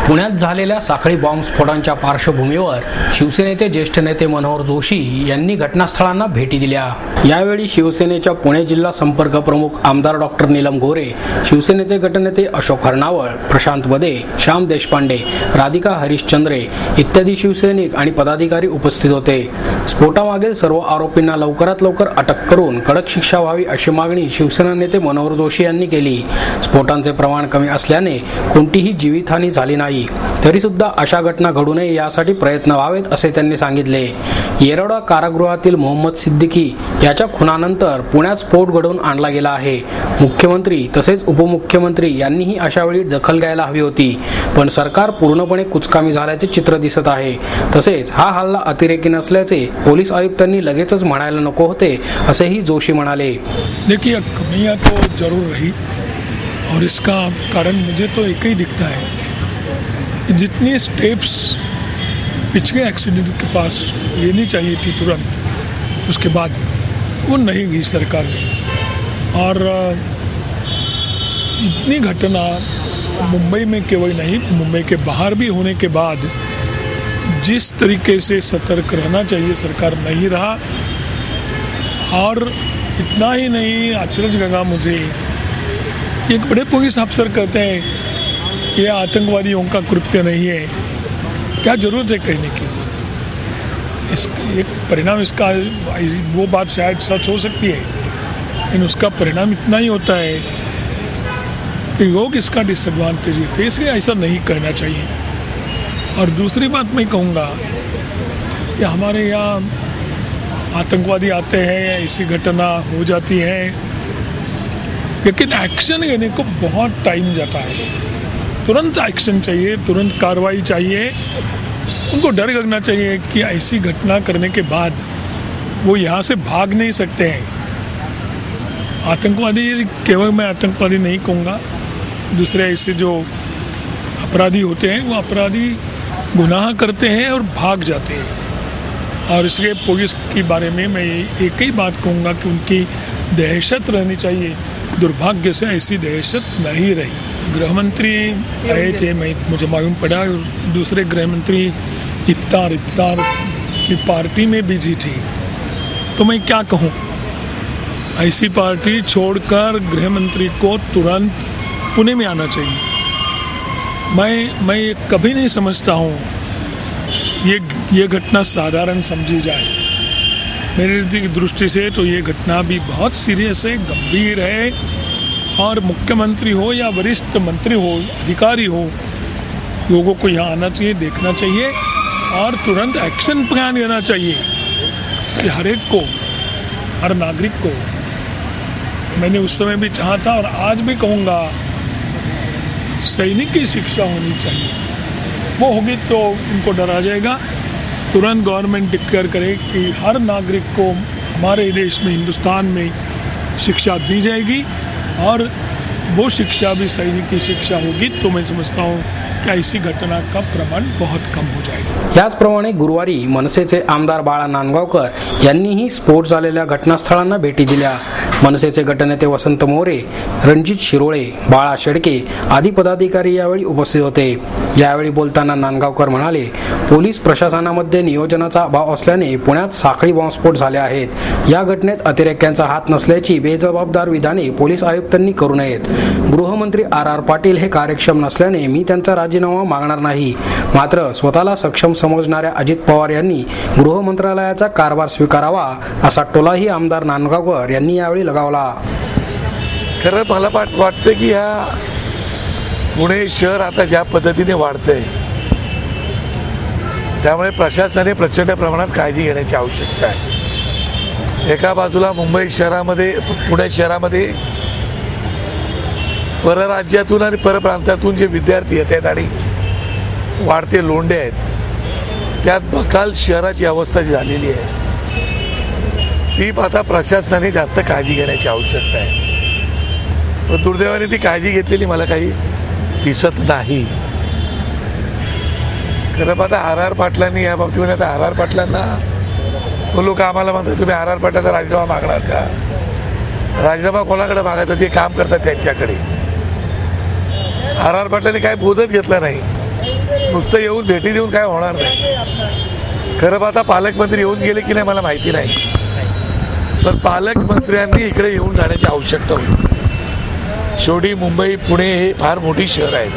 पुण्यात झालेल्या साखळी बॉम्बस्फोटांच्या पार्श्वभूमीवर शिवसेनेचे ज्येष्ठ नेते मनोहर जोशी यांनी घटनास्थळांना भेटी दिल्या। यावेळी शिवसेनेच्या पुणे जिल्हा संपर्क प्रमुख आमदार डॉक्टर नीलम गोरे, शिवसेनेचे गटनेते अशोक हरणावळ, प्रशांत बदे, श्याम देशपांडे, राधिका हरिश्चंद्रे इत्यादी शिवसैनिक आणि पदाधिकारी उपस्थित होते। स्फोटामागील सर्व आरोपींना लवकरात लवकर अटक करून कडक शिक्षा व्हावी अशी मागणी शिवसेना नेते मनोहर जोशी यांनी केली। स्फोटांचे प्रमाण कमी असल्याने कोणतीही जीवितहानी झाली नाही, तरी सुद्धा अशा घटना घडू नये यासाठी प्रयत्न व्हावेत असे त्यांनी सांगितले। येरवडा कारागृहातील मोहम्मद सिद्दीकी याच्या खुनानंतर पुण्यात स्फोट घडवून आणला गेला आहे। मुख्यमंत्री तसेच उपमुख्यमंत्री यांनीही अशा वेळी दखल घ्यायला हवी होती, पण सरकार पूर्णपणे कुचकामी झाल्याचे चित्र दिसत आहे। तसेच हा हल्ला अतिरेकी नसल्याचे पोलीस आयुक्तांनी लगेचच म्हणायला नको होते असेही जोशी म्हणाले। देखिए, कमियां तो जरूर रही और इसका कारण मुझे तो एक ही दिखता है, जितनी स्टेप्स पिछले एक्सीडेंट के पास लेनी चाहिए थी तुरंत, उसके बाद वो नहीं गई सरकार ने। और इतनी घटना मुंबई में केवल नहीं, मुंबई के बाहर भी होने के बाद जिस तरीके से सतर्क रहना चाहिए सरकार नहीं रहा। और इतना ही नहीं, अचरज लगा मुझे, एक बड़े पुलिस अफसर कहते हैं ये आतंकवादियों का कृत्य नहीं है। क्या जरूरत है कहने की? एक परिणाम इसका, वो बात शायद सच हो सकती है, लेकिन उसका परिणाम इतना ही होता है कि लोग इसका डिसएडवांटेज लेते हैं, इसलिए ऐसा नहीं करना चाहिए। और दूसरी बात मैं कहूँगा कि हमारे यहाँ आतंकवादी आते हैं, ऐसी घटना हो जाती है, लेकिन एक्शन लेने को बहुत टाइम जाता है। तुरंत एक्शन चाहिए, तुरंत कार्रवाई चाहिए। उनको डर लगना चाहिए कि ऐसी घटना करने के बाद वो यहाँ से भाग नहीं सकते हैं। आतंकवादी, केवल मैं आतंकवादी नहीं कहूँगा, दूसरे ऐसे जो अपराधी होते हैं वो अपराधी गुनाह करते हैं और भाग जाते हैं। और इसलिए पुलिस के बारे में मैं एक ही बात कहूँगा कि उनकी दहशत रहनी चाहिए। दुर्भाग्य से ऐसी दहशत नहीं रही। गृह मंत्री आए थे, मुझे मालूम पड़ा, दूसरे गृह मंत्री इफ्तार की पार्टी में बिजी थी। तो मैं क्या कहूँ, ऐसी पार्टी छोड़कर गृह मंत्री को तुरंत पुणे में आना चाहिए। मैं कभी नहीं समझता हूँ ये घटना साधारण समझी जाए। मेरी दृष्टि से तो ये घटना भी बहुत सीरियस है, गंभीर है। और मुख्यमंत्री हो या वरिष्ठ मंत्री हो, अधिकारी हो, लोगों को यहाँ आना चाहिए, देखना चाहिए और तुरंत एक्शन प्लान लेना चाहिए कि हर एक को, हर नागरिक को, मैंने उस समय भी चाहा था और आज भी कहूँगा, सैनिक की शिक्षा होनी चाहिए। वो होगी तो उनको डरा जाएगा। तुरंत गवर्नमेंट डिक्लेयर करे कि हर नागरिक को हमारे देश में, हिंदुस्तान में शिक्षा दी जाएगी और वो शिक्षा भी सैनिक की शिक्षा होगी, तो मैं समझता हूँ कि ऐसी घटना का प्रमाण बहुत कम हो जाएगा। याचप्रमाणे गुरुवारी मनसेचे आमदार बाळा नांदगावकर यांनीही स्फोट झालेल्या घटनास्थळांना भेटी दिल्या। मनसेचे गटनेते वसंत मोरे, रणजित शिरोळे, बाळा शेडके आदी पदाधिकारी यावेळी उपस्थित होते। यावेळी बोलताना नांदगावकर म्हणाले, पोलीस प्रशासनामध्ये नियोजनाचा अभाव असल्याने पुण्यात साखळी बॉम्बस्फोट झाले आहेत। या घटनेत अतिरेक्यांचा हात नसल्याची बेजबाबदार विधाने पोलीस आयुक्तांनी करू नयेत। गृहमंत्री आर पाटील हे कार्यक्षम नसल्याने मी त्यांचा राजीनामा मागणार नाही, मात्र स्वतःला सक्षम समजणाऱ्या अजित पवार यांनी गृह मंत्रालयाचा कारभार स्वीकारावा असा टोलाही आमदार नांदगावकर यांनी यावेळी लगावला। खरं मला वाटतं की या पुणे शहर आता ज्या पद्धतीने वाढतंय, त्यामुळे प्रशासनाने प्रचंड प्रमाणात काळजी घेण्याची आवश्यकता आहे। एका बाजूला मुंबई शहरामध्ये, पुणे शहरामध्ये परराज्यातून आणि परप्रांतातून जे विद्यार्थी येतात आणि वाढते लोंढे आहेत, त्यात बकाल शहराची अवस्था जी झालेली आहे, ती आता प्रशासनाने जास्त काळजी घेण्याची आवश्यकता आहे। पण दुर्दैवाने ती काळजी घेतलेली मला काही दिसत नाही। खरं पाहता आर पाटलांनी या बाबतीमध्ये, आता आर पाटलांना लोक आम्हाला म्हणतात तुम्ही आर पाटलाचा राजीनामा मागणार का? राजीनामा कोणाकडे मागायचं, ते काम करतात त्यांच्याकडे। आर पाटलांनी काय बोधच घेतला नाही। नुसतं येऊन भेटी देऊन काय होणार नाही. खरं पाहता पालकमंत्री येऊन गेले की नाही मला माहिती नाही, पण पालकमंत्र्यांनी इकडे येऊन जाण्याची आवश्यकता होती. शेवटी मुंबई पुणे हे फार मोठी शहर आहेत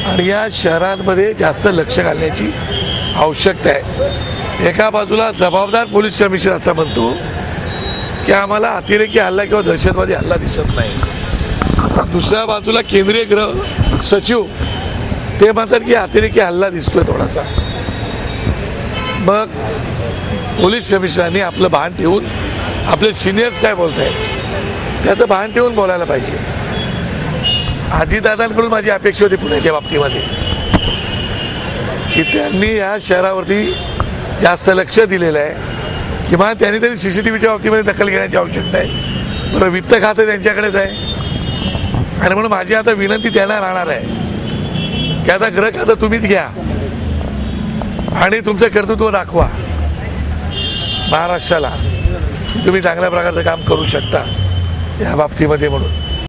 आणि या शहरांमध्ये जास्त लक्ष घालण्याची आवश्यकता आहे. एका बाजूला जबाबदार पोलीस कमिशनर असं म्हणतो की आम्हाला अतिरेकी हल्ला किंवा दहशतवादी हल्ला दिसत नाही. दुसऱ्या बाजूला केंद्रीय गृह सचिव ते म्हणतात की अतिरेकी हल्ला दिसतोय थोडासा. मग पोलीस कमिशनरांनी आपलं भान ठेवून आपले सिनियर्स काय बोलत आहेत त्याचं भान ठेवून बोलायला पाहिजे. अजितदादांकडून माझी अपेक्षा होती पुण्याच्या बाबतीमध्ये की त्यांनी या शहरावरती जास्त लक्ष दिलेलं आहे. किमान त्यांनी तरी CCTVच्या बाबतीमध्ये दखल घेण्याची आवश्यकता आहे. बरं, वित्त खातं त्यांच्याकडेच आहे आणि म्हणून माझी आता विनंती त्यांना राहणार आहे की आता गृह खातं तुम्हीच घ्या आणि तुमचं कर्तृत्व दाखवा महाराष्ट्राला, तुम्ही चांगल्या प्रकारचं काम करू शकता या बाबतीमध्ये म्हणून.